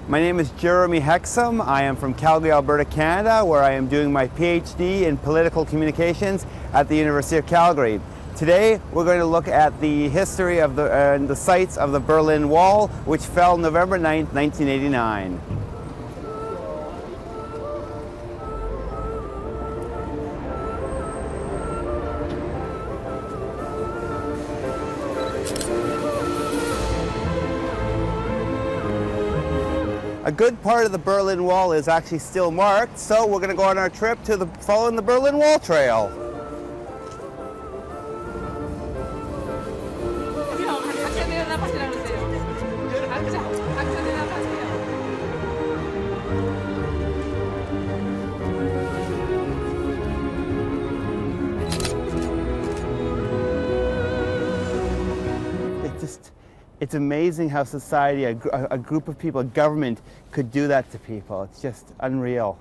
My name is Jeremy Hexham. I am from Calgary, Alberta, Canada, where I am doing my PhD in political communications at the University of Calgary. Today, we're going to look at the history of the sites of the Berlin Wall, which fell November 9th, 1989. A good part of the Berlin Wall is actually still marked, so we're going to go on our trip to following the Berlin Wall Trail. It's amazing how society, a group of people, a government could do that to people. It's just unreal.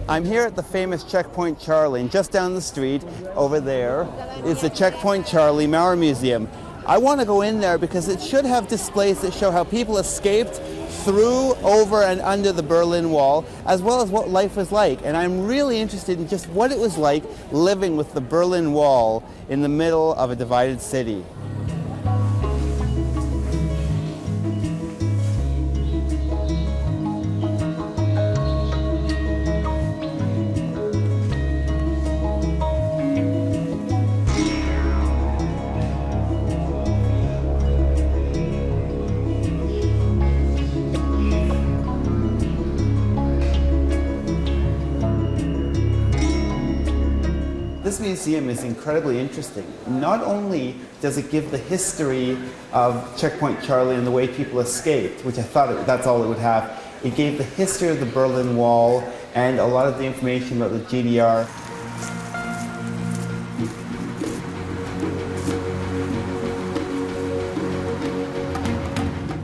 I'm here at the famous Checkpoint Charlie, and just down the street over there is the Checkpoint Charlie Mauer Museum. I want to go in there because it should have displays that show how people escaped through, over, and under the Berlin Wall, as well as what life was like. And I'm really interested in just what it was like living with the Berlin Wall in the middle of a divided city. This museum is incredibly interesting. Not only does it give the history of Checkpoint Charlie and the way people escaped, which I thought that's all it would have, it gave the history of the Berlin Wall and a lot of the information about the GDR.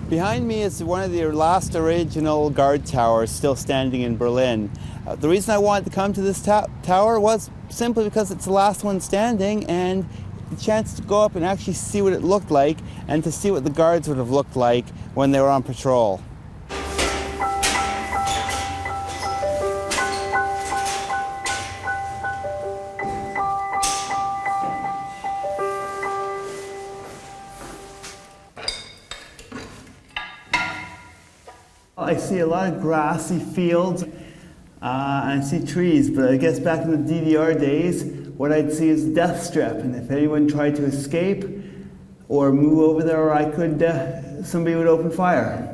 Behind me is one of the last original guard towers still standing in Berlin. The reason I wanted to come to this tower was simply because it's the last one standing, and the chance to go up and actually see what it looked like and to see what the guards would have looked like when they were on patrol. I see a lot of grassy fields and I see trees, but I guess back in the DDR days, what I'd see is a death strip, and if anyone tried to escape or move over there, or I could, somebody would open fire.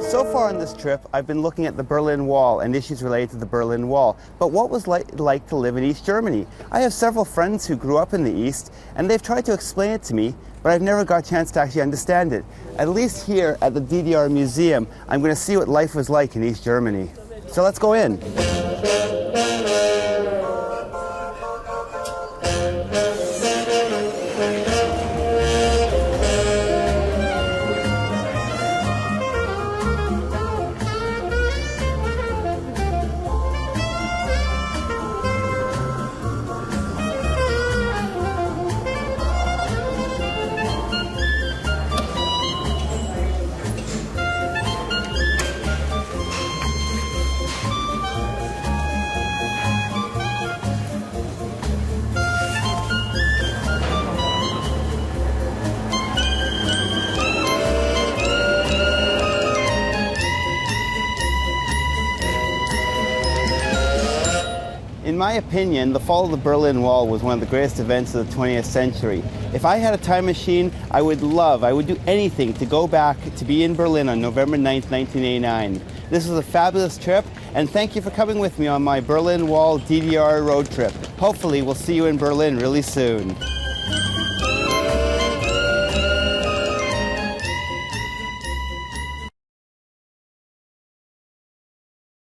So far on this trip, I've been looking at the Berlin Wall and issues related to the Berlin Wall. But what was like to live in East Germany? I have several friends who grew up in the East, and they've tried to explain it to me, but I've never got a chance to actually understand it. At least here at the DDR Museum, I'm going to see what life was like in East Germany. So let's go in. In my opinion, the fall of the Berlin Wall was one of the greatest events of the 20th century. If I had a time machine, I would do anything to go back to be in Berlin on November 9th, 1989. This was a fabulous trip, and thank you for coming with me on my Berlin Wall DDR road trip. Hopefully, we'll see you in Berlin really soon.